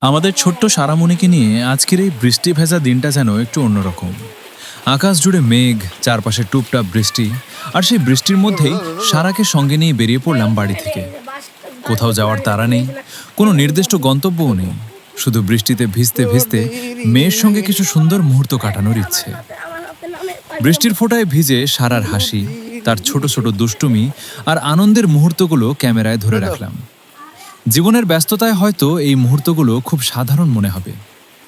আমাদের ছোট্ট সারামণিকে নিয়ে আজকের এই বৃষ্টি ভেজা দিনটা যেন একটু অন্যরকম। আকাশ জুড়ে মেঘ, চারপাশে টুপটাপ বৃষ্টি, আর সেই বৃষ্টির মধ্যেই সারাকে সঙ্গে নিয়ে বেরিয়ে পড়লাম বাড়ি থেকে। কোথাও যাওয়ার তাড়া নেই, কোনো নির্দিষ্ট গন্তব্যও নেই, শুধু বৃষ্টিতে ভিজতে ভিজতে মেয়ের সঙ্গে কিছু সুন্দর মুহূর্ত কাটানোর ইচ্ছে। বৃষ্টির ফোঁটায় ভিজে সারার হাসি, তার ছোট ছোট দুষ্টুমি আর আনন্দের মুহূর্তগুলো ক্যামেরায় ধরে রাখলাম। জীবনের ব্যস্ততায় হয়তো এই মুহূর্তগুলো খুব সাধারণ মনে হবে,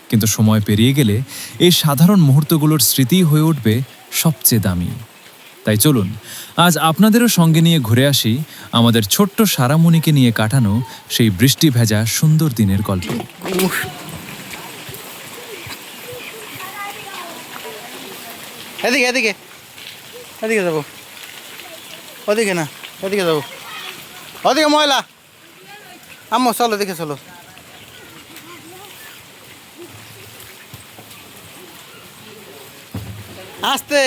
কিন্তু সময় পেরিয়ে গেলে এই সাধারণ মুহূর্তগুলোর স্মৃতিই হয়ে উঠবে সবচেয়ে দামি। তাই চলুন আজ আপনাদেরও সঙ্গে নিয়ে ঘুরে আসি আমাদের ছোট্ট সারামণিকে নিয়ে কাটানো সেই বৃষ্টি ভেজা সুন্দর দিনের গল্প। এদিকে এদিকে এদিকে যাবো, ওদিকে না, এদিকে যাবো, ওদিকে ময়লা। আম্মু চলো, দেখে চলো। আস্তে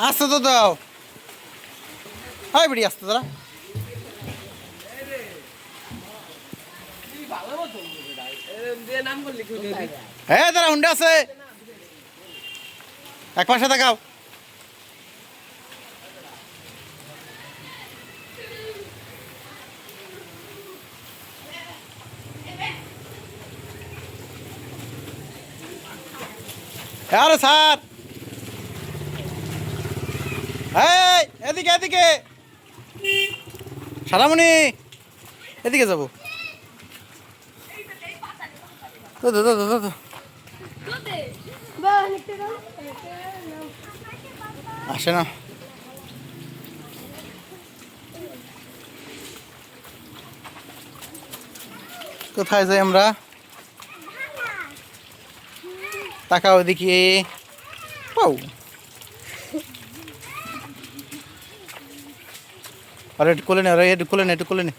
আস্তে তো দাও, হয় বেড়ি আসতে তোরা। হ্যাঁ তারা হুন্ডা আছে, এক পাশে দেখাও। আরে স্যার, এই এদিকে এদিকে, সারামণি এদিকে যাবো। তো তো তো তো তো আসে না। কোথায় যাই আমরা? তাকাও দেখি। পাও আরে একটু কোলে নে, আরে একটু কোলে নে, একটু কোলে নে।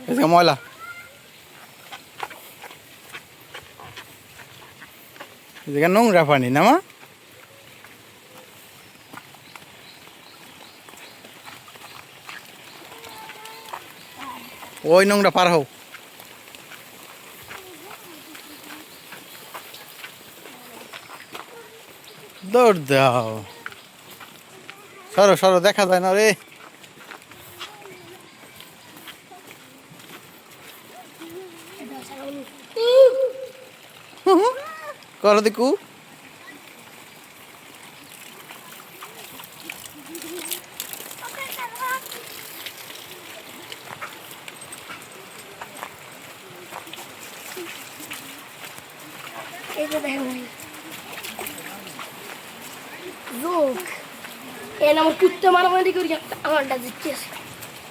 এদিকে ময়লা। এদিকে নোংরা পানি না মা? ওই নোংরা পার হও। দৌড় দাও, সরো সরো, দেখা যায় না রে। করো দেখু। আমার কুত্তে মারামারি করি, আমারটা জিততেছে।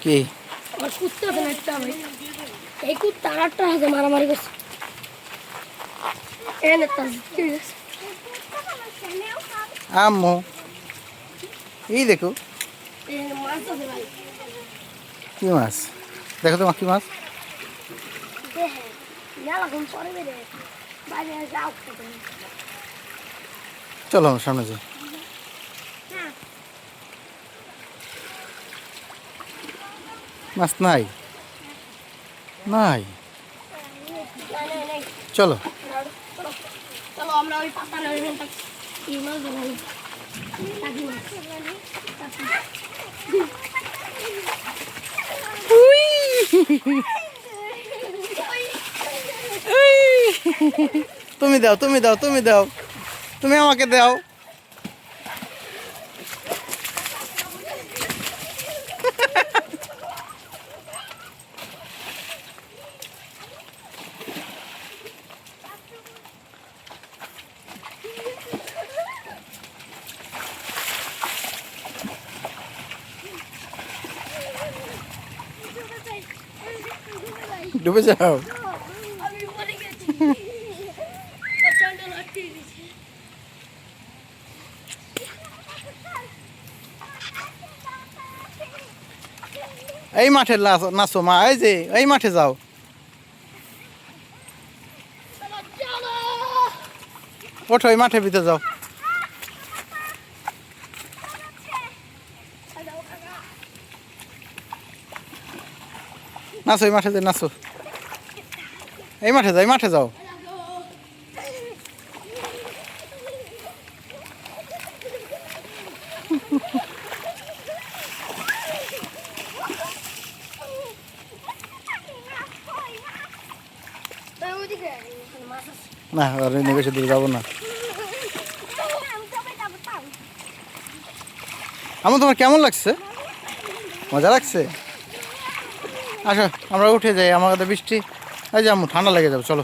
কি আমার কুত্তে আছে না একটা, আমি এই কুত্তা আটটা হাতে মারামারি করছে, এনে তার জিততে গেছে। আম্মু এই দেখো মাছ আছে ভাই, কি মাছ, দেখো তো মা কি মাছ। দেখে মেলাক্ষণ পরে বেড়ে বাইরে যাও খেতে। চলো আমার সামনে যাই। মাছ নাই নাই, চলো। চলো আমরা ওই পাতা নেই কি মাছ বানাই। তুমি দাও, তুমি দাও, তুমি দাও, তুমি আমাকে দাও। ডুবে যাও। আমি মরে গেছি। এই মাঠে নাচো মা, এই যে এই মাঠে যাও। ওঠো, এই মাঠে ভিতরে যাও। নাচো এই মাঠে যাই নাচো এই মাঠে যাও এই মাঠে যাও না আর এনে বেশি দূর যাবো না আমার তোমার কেমন লাগছে মজা লাগছে আসো আমরা উঠে যাই আমার কাছে বৃষ্টি এই যে আম্মু ঠান্ডা লেগে যাবে চলো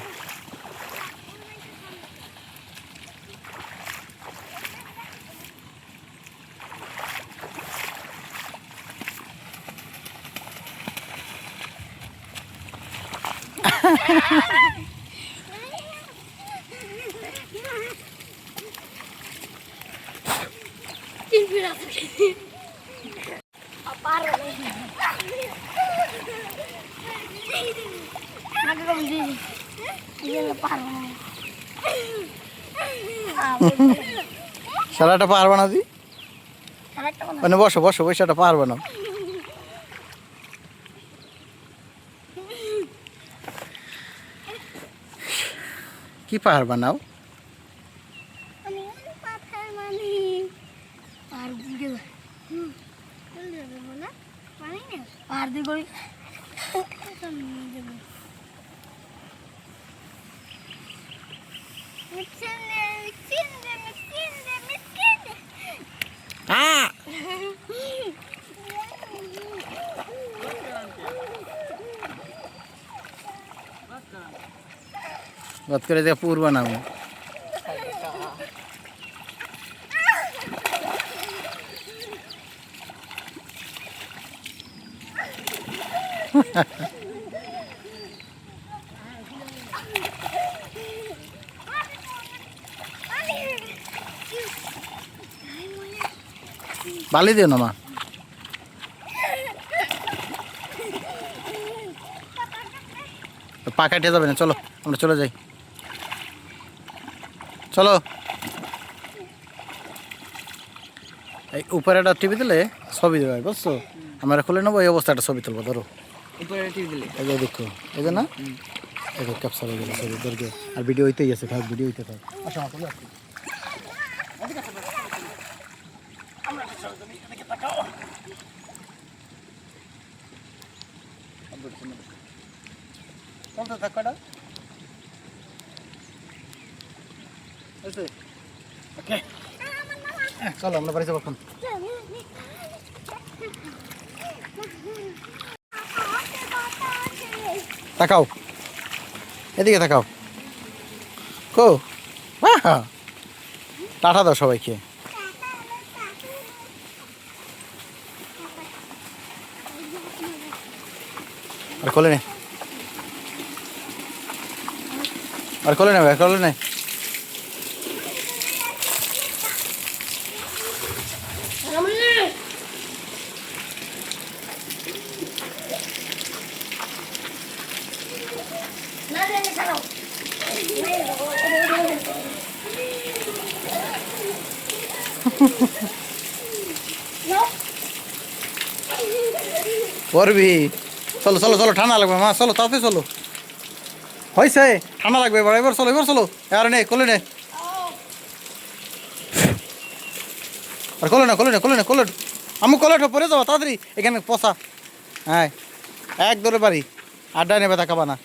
সারাটা পারবে না দি মানে বসো বসো বৈশাটা পারবে না কি পারবে নাও বাদ করে দিয়ে পূর্বা নাম বালি দিও না মা পা কাটিয়ে যাবে না চলো আমরা চলে যাই চলো এই উপরে একটা টিভি দিলে ছবি দেবে বুঝছো আমরা খুলে নেবো এই অবস্থা একটা ছবি তুলবো ধরো এই যে দেখো এই যে না এই যে ক্যাপচার হয়ে গেল ছবি ধরবে আর ভিডিও হইতেই আছে থাক ভিডিও হইতে থাক আসো আমার চলে আসো কোনটা থাকাটা ওকে চলো আমরা বাড়ি যাবো এখন তাকাও এদিকে তাকাও কো টাটা দাও সবাইকে আর খোলে নে আর খোলে নেবে খোলে নে পড়বি চলো চলো চলো ঠান্ডা লাগবে মা চলো তাতে চলো হয়েছে ঠান্ডা লাগবে এবার এবার চলো আর নে কোলে নে আর কোলে আমি কোলেটা পরে যাবো তাড়াতাড়ি এখানে পচা হ্যাঁ এক দৌড়ে বাড়ি আড্ডা নেবে তাকাবা না